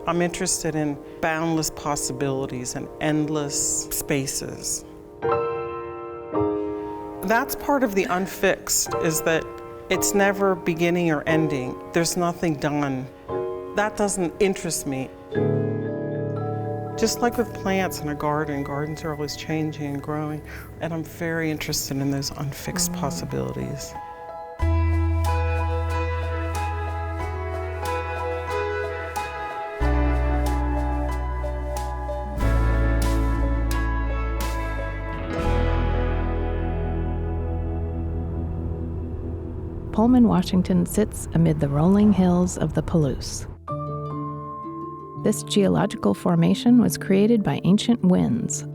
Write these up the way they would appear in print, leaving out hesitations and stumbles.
I'm interested in boundless possibilities and endless spaces. That's part of the unfixed, is that it's never beginning or ending. There's nothing done. That doesn't interest me. Just like with plants in a garden, gardens are always changing and growing, and I'm very interested in those unfixed possibilities. Pullman, Washington sits amid the rolling hills of the Palouse. This geological formation was created by ancient winds,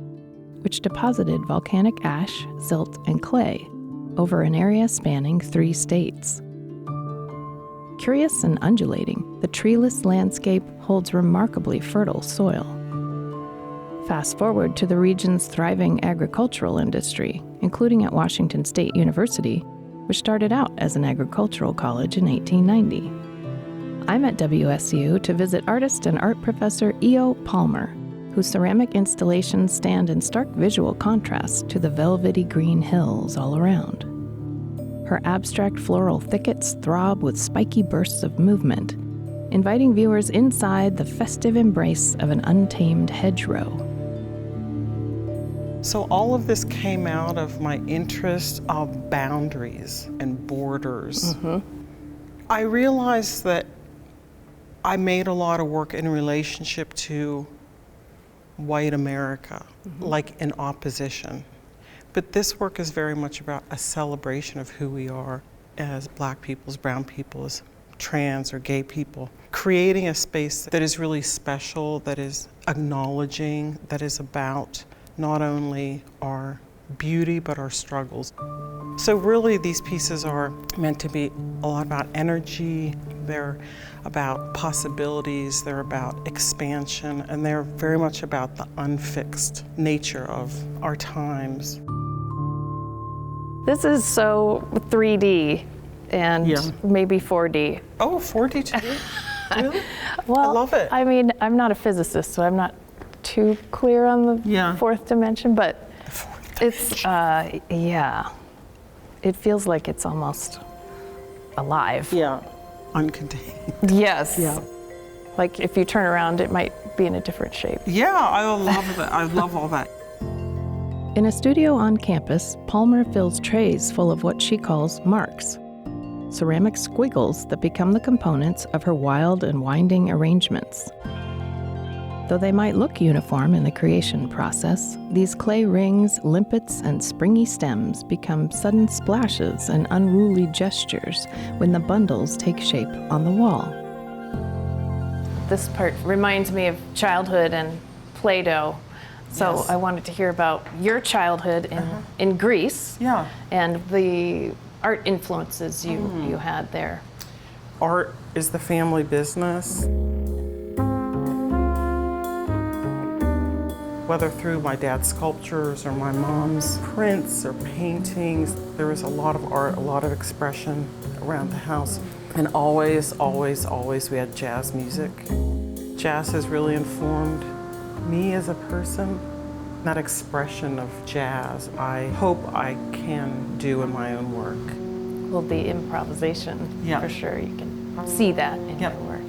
which deposited volcanic ash, silt, and clay over an area spanning 3 states. Curious and undulating, the treeless landscape holds remarkably fertile soil. Fast forward to the region's thriving agricultural industry, including at Washington State University, which started out as an agricultural college in 1890. I'm at WSU to visit artist and art professor E.O. Palmer, whose ceramic installations stand in stark visual contrast to the velvety green hills all around. Her abstract floral thickets throb with spiky bursts of movement, inviting viewers inside the festive embrace of an untamed hedgerow. So all of this came out of my interest of boundaries and borders. I realized that I made a lot of work in relationship to white America, like in opposition. But this work is very much about a celebration of who we are as Black people, as brown people, as trans or gay people. Creating a space that is really special, that is acknowledging, that is about not only our beauty, but our struggles. So really these pieces are meant to be a lot about energy, they're about possibilities, they're about expansion, and they're very much about the unfixed nature of our times. This is so 3D and maybe 4D. Oh, 4D too? Really? Well, I love it. I mean, I'm not a physicist, so I'm not too clear on the fourth dimension, but it's, it feels like it's almost alive. Yeah, uncontained. Yes. Yeah. Like if you turn around, it might be in a different shape. Yeah, I love that. I love all that. In a studio on campus, Palmer fills trays full of what she calls marks, ceramic squiggles that become the components of her wild and winding arrangements. Though they might look uniform in the creation process, these clay rings, limpets, and springy stems become sudden splashes and unruly gestures when the bundles take shape on the wall. This part reminds me of childhood and Play-Doh. So I wanted to hear about your childhood in Greece and the art influences you had there. Art is the family business. Whether through my dad's sculptures or my mom's prints or paintings, there was a lot of art, a lot of expression around the house. And always, always, always we had jazz music. Jazz has really informed me as a person. That expression of jazz, I hope I can do in my own work. Well, the improvisation, for sure, you can see that in your work.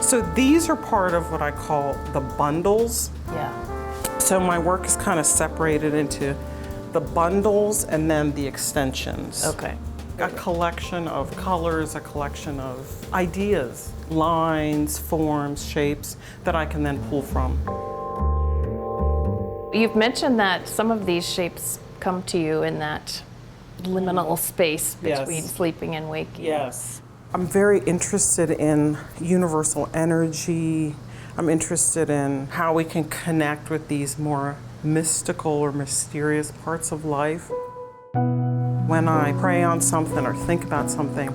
So these are part of what I call the bundles. So my work is kind of separated into the bundles and then the extensions. Okay. A collection of colors, a collection of ideas, lines, forms, shapes that I can then pull from. You've mentioned that some of these shapes come to you in that liminal space between sleeping and waking. Yes. I'm very interested in universal energy. I'm interested in how we can connect with these more mystical or mysterious parts of life. When I pray on something or think about something,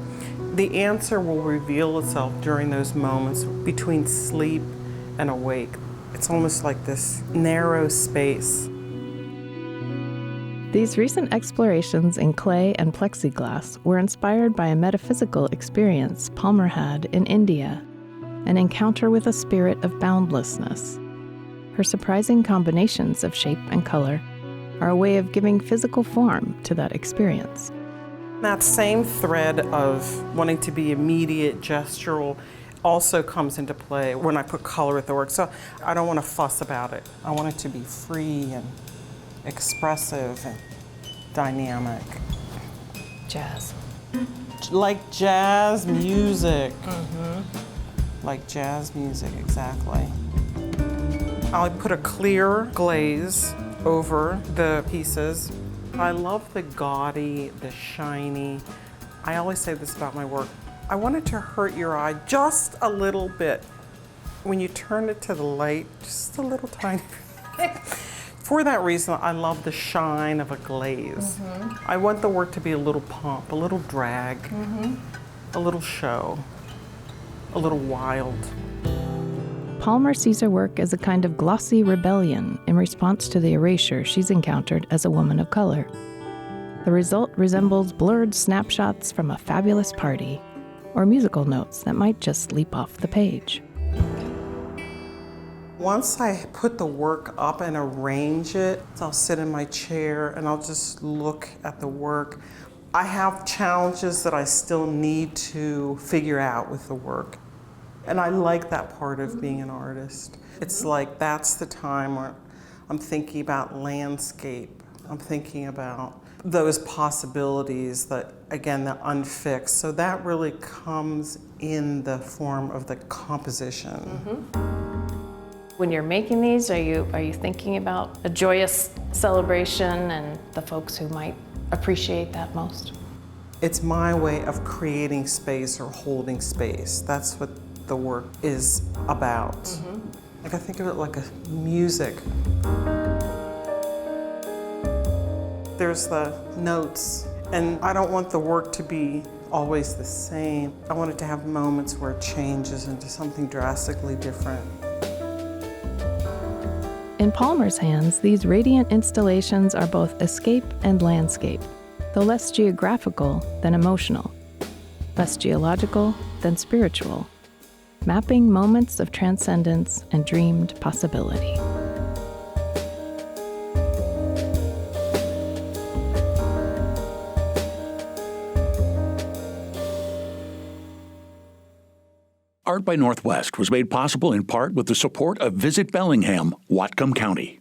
the answer will reveal itself during those moments between sleep and awake. It's almost like this narrow space. These recent explorations in clay and plexiglass were inspired by a metaphysical experience Palmer had in India, an encounter with a spirit of boundlessness. Her surprising combinations of shape and color are a way of giving physical form to that experience. That same thread of wanting to be immediate, gestural, also comes into play when I put color with the work. So I don't want to fuss about it. I want it to be free and expressive and dynamic. Jazz. Like jazz music. Like jazz music, exactly. I'll put a clear glaze over the pieces. I love the gaudy, the shiny. I always say this about my work. I want it to hurt your eye just a little bit. When you turn it to the light, just a little tiny bit. For that reason, I love the shine of a glaze. I want the work to be a little pomp, a little drag, a little show, a little wild. Palmer sees her work as a kind of glossy rebellion in response to the erasure she's encountered as a woman of color. The result resembles blurred snapshots from a fabulous party, or musical notes that might just leap off the page. Once I put the work up and arrange it, I'll sit in my chair and I'll just look at the work. I have challenges that I still need to figure out with the work. And I like that part of being an artist. It's like that's the time where I'm thinking about landscape. I'm thinking about those possibilities that, again, the unfixed. So that really comes in the form of the composition. When you're making these, are you thinking about a joyous celebration and the folks who might appreciate that most? It's my way of creating space or holding space. That's what the work is about. Like I think of it like a music. There's the notes, and I don't want the work to be always the same. I want it to have moments where it changes into something drastically different. In Palmer's hands, these radiant installations are both escape and landscape, though less geographical than emotional, less geological than spiritual, mapping moments of transcendence and dreamed possibility. Art by Northwest was made possible in part with the support of Visit Bellingham, Whatcom County.